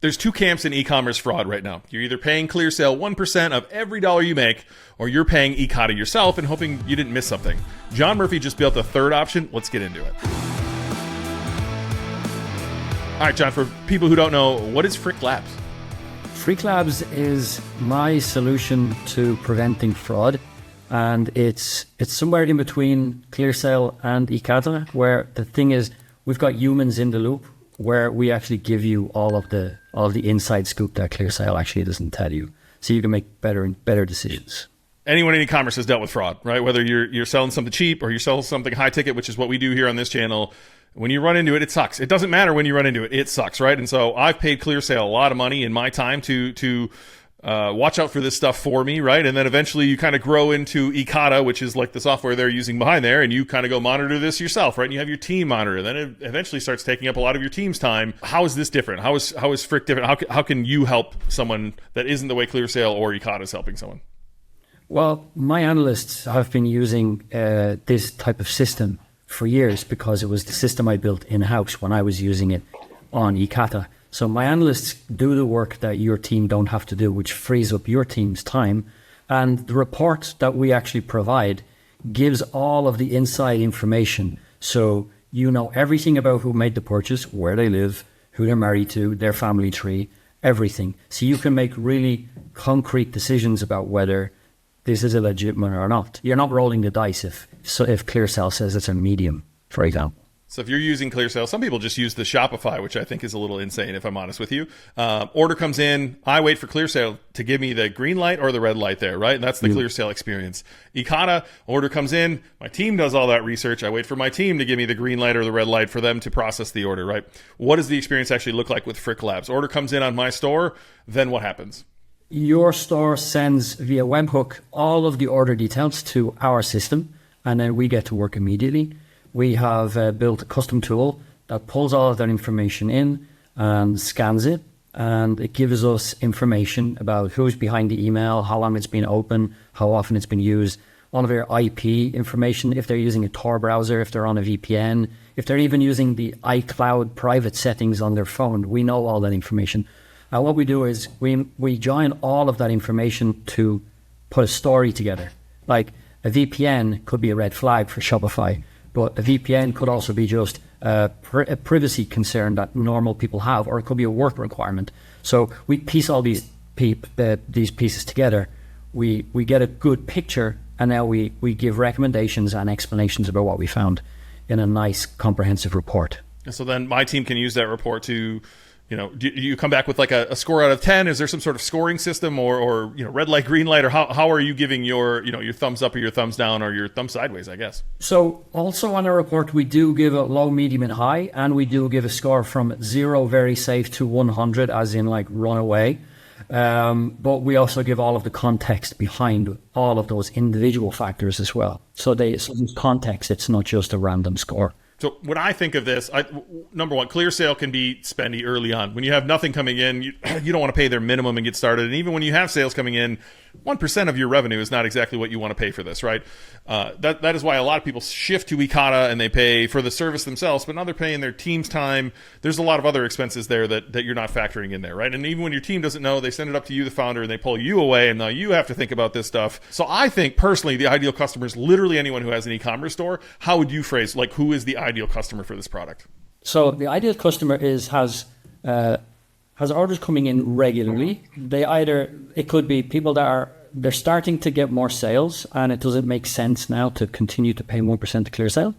There's two camps in e-commerce fraud right now. You're either paying ClearSale 1% of every dollar you make, or you're paying Ekata yourself and hoping you didn't miss something. John Murphy just built the third option. Let's get into it. All right, John, for people who don't know, what is FRIQ Labs? FRIQ Labs is my solution to preventing fraud. And it's somewhere in between ClearSale and Ekata, where the thing is, we've got humans in the loop, where we actually give you all of the inside scoop that ClearSale actually doesn't tell you, so you can make better decisions. Anyone in e-commerce has dealt with fraud, right? Whether you're selling something cheap or you're selling something high ticket, which is what we do here on this channel. When you run into it, it sucks. It doesn't matter when you run into it; it sucks, right? And so I've paid ClearSale a lot of money in my time to watch out for this stuff for me, right? And then eventually you kind of grow into Ekata, which is like the software they're using behind there, and you kind of go monitor this yourself, right? And you have your team monitor. Then it eventually starts taking up a lot of your team's time. How is this different? How is FRIQ different? How can you help someone that isn't the way ClearSale or Ekata is helping someone? Well, my analysts have been using this type of system for years because it was the system I built in-house when I was using it on Ekata. So my analysts do the work that your team don't have to do, which frees up your team's time. And the report that we actually provide gives all of the inside information. So you know everything about who made the purchase, where they live, who they're married to, their family tree, everything. So you can make really concrete decisions about whether this is a legitimate or not. You're not rolling the dice if ClearSale says it's a medium, for example. So if you're using ClearSale, some people just use the Shopify, which I think is a little insane, if I'm honest with you. Order comes in, I wait for ClearSale to give me the green light or the red light there, right? And that's the ClearSale experience. Ekata, order comes in, my team does all that research. I wait for my team to give me the green light or the red light for them to process the order, right? What does the experience actually look like with FRIQ Labs? Order comes in on my store, then what happens? Your store sends via webhook all of the order details to our system, and then we get to work immediately. We have built a custom tool that pulls all of that information in and scans it, and it gives us information about who's behind the email, how long it's been open, how often it's been used, all of their IP information, if they're using a Tor browser, if they're on a VPN, if they're even using the iCloud private settings on their phone. We know all that information. And what we do is we join all of that information to put a story together. Like a VPN could be a red flag for Shopify, but a VPN could also be just a privacy concern that normal people have, or it could be a work requirement. So we piece all these pieces together. We get a good picture, and now we give recommendations and explanations about what we found in a nice comprehensive report. So then my team can use that report to, do you come back with like a score out of 10? Is there some sort of scoring system or red light, green light, or how are you giving your thumbs up or your thumbs down or your thumb sideways, I guess? So also on our report, we do give a low, medium, and high, and we do give a score from 0, very safe, to 100, as in like run away. But we also give all of the context behind all of those individual factors as well. So there's context. It's not just a random score. So when I think of this, number one, ClearSale can be spendy early on. When you have nothing coming in, you don't want to pay their minimum and get started. And even when you have sales coming in, 1% of your revenue is not exactly what you want to pay for this, right? That is why a lot of people shift to Ekata and they pay for the service themselves, but now they're paying their team's time. There's a lot of other expenses there that you're not factoring in there, right? And even when your team doesn't know, they send it up to you, the founder, and they pull you away, and now you have to think about this stuff. So I think personally, the ideal customer is literally anyone who has an e-commerce store. How would you phrase, like, who is the ideal customer for this product? So the ideal customer has orders coming in regularly. It could be people that they're starting to get more sales, and it doesn't make sense now to continue to pay 1% to ClearSale,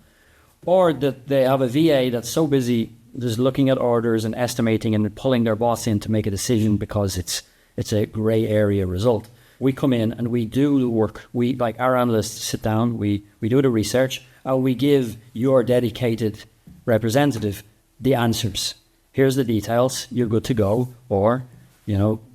or that they have a VA that's so busy just looking at orders and estimating and pulling their boss in to make a decision because it's a gray area result. We come in and we do the work. We, like our analysts, sit down, we do the research, and we give your dedicated representative the answers. Here's the details, you're good to go, or,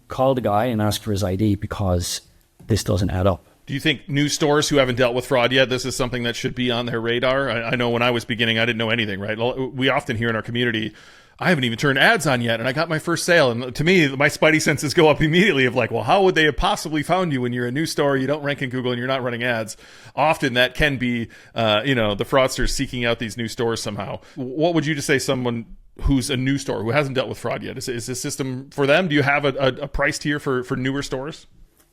call the guy and ask for his ID because this doesn't add up. Do you think new stores who haven't dealt with fraud yet, this is something that should be on their radar? I know when I was beginning, I didn't know anything, right? We often hear in our community, I haven't even turned ads on yet, and I got my first sale. And to me, my spidey senses go up immediately of like, well, how would they have possibly found you when you're a new store, you don't rank in Google, and you're not running ads? Often that can be, the fraudsters seeking out these new stores somehow. What would you just say someone who's a new store who hasn't dealt with fraud yet? Is this system for them? Do you have a price tier for newer stores?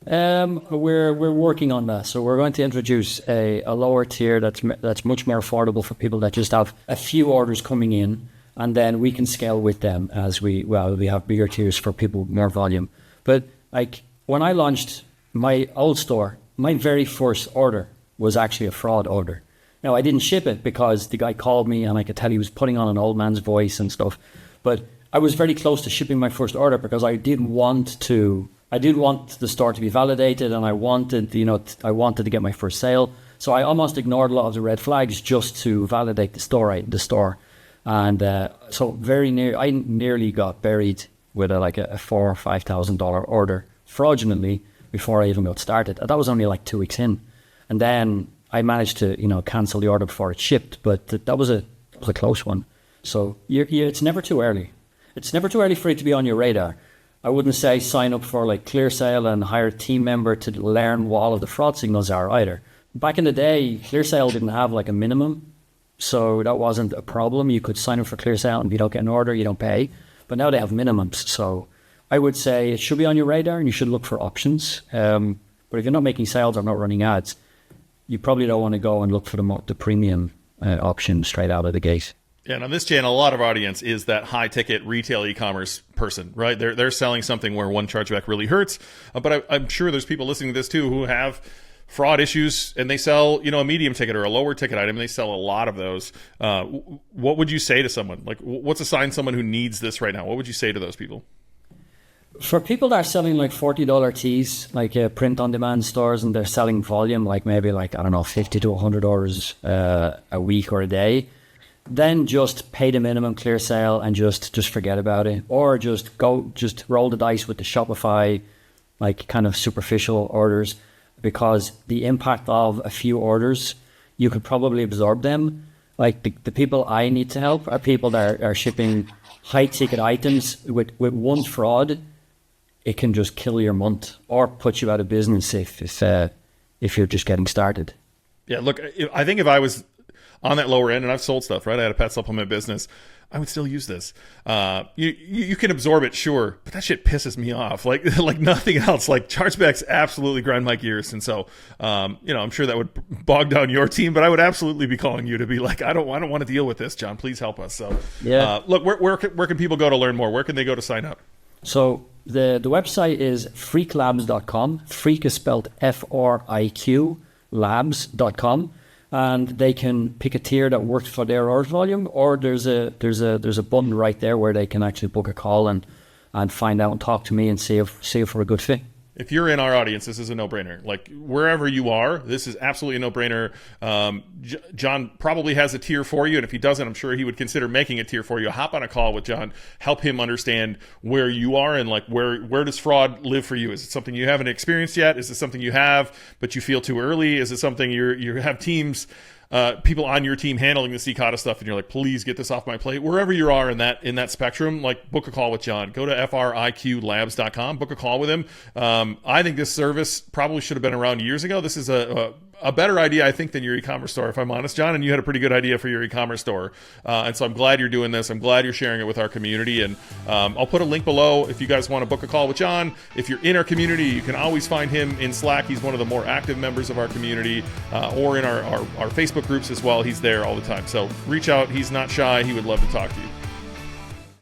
We're working on that. So we're going to introduce a lower tier that's much more affordable for people that just have a few orders coming in, and then we can scale with them as we have bigger tiers for people with more volume. But like when I launched my old store, my very first order was actually a fraud order. Now, I didn't ship it because the guy called me and I could tell he was putting on an old man's voice and stuff. But I was very close to shipping my first order because I did want the store to be validated, and I wanted to get my first sale. So I almost ignored a lot of the red flags just to validate the store. And so I nearly got buried with a $4,000 or $5,000 order fraudulently before I even got started. That was only like 2 weeks in. And then I managed to, cancel the order before it shipped, but that was a close one. So it's never too early. It's never too early for it to be on your radar. I wouldn't say sign up for like ClearSale and hire a team member to learn what all of the fraud signals are either. Back in the day, ClearSale didn't have like a minimum, so that wasn't a problem. You could sign up for ClearSale, and if you don't get an order, you don't pay. But now they have minimums, so I would say it should be on your radar, and you should look for options. But if you're not making sales or not running ads, you probably don't want to go and look for the premium option straight out of the gate. Yeah, and on this channel, a lot of our audience is that high-ticket retail e-commerce person, right? They're selling something where one chargeback really hurts. But I'm sure there's people listening to this too who have fraud issues, and they sell, a medium ticket or a lower ticket item, and they sell a lot of those. What would you say to someone? Like, what's a sign someone who needs this right now? What would you say to those people? For people that are selling like $40 tees, like print-on-demand stores, and they're selling volume, like maybe 50 to 100 orders a week or a day, then just pay the minimum ClearSale and just forget about it. Or just roll the dice with the Shopify, like kind of superficial orders, because the impact of a few orders, you could probably absorb them. Like the people I need to help are people that are shipping high-ticket items with one fraud. It can just kill your month or put you out of business if you're just getting started. Yeah, look, I think if I was on that lower end, and I've sold stuff, right? I had a pet supplement business. I would still use this. You can absorb it, sure, but that shit pisses me off. Like nothing else. Like chargebacks absolutely grind my gears, and so I'm sure that would bog down your team. But I would absolutely be calling you to be like, I don't want to deal with this, John. Please help us. So yeah, look, where can people go to learn more? Where can they go to sign up? So the website is FRIQLabs.com. FRIQ is spelled FRIQ Labs.com. And they can pick a tier that works for their order volume, or there's a button right there where they can actually book a call and find out and talk to me and see if we're a good fit. If you're in our audience, this is a no-brainer. Like wherever you are, this is absolutely a no-brainer. John probably has a tier for you, and if he doesn't, I'm sure he would consider making a tier for you. Hop on a call with John, help him understand where you are and like where does fraud live for you. Is it something you haven't experienced yet? Is it something you have but you feel too early? Is it something you have teams? People on your team handling the CCATA stuff, and you're like, please get this off my plate. Wherever you are in that spectrum, like book a call with John. Go to FRIQLabs.com, book a call with him. I think this service probably should have been around years ago. This is a better idea, I think, than your e-commerce store, if I'm honest, John, and you had a pretty good idea for your e-commerce store. And so I'm glad you're doing this. I'm glad you're sharing it with our community. And I'll put a link below if you guys want to book a call with John. If you're in our community, you can always find him in Slack. He's one of the more active members of our community, or in our Facebook groups as well. He's there all the time. So reach out. He's not shy. He would love to talk to you.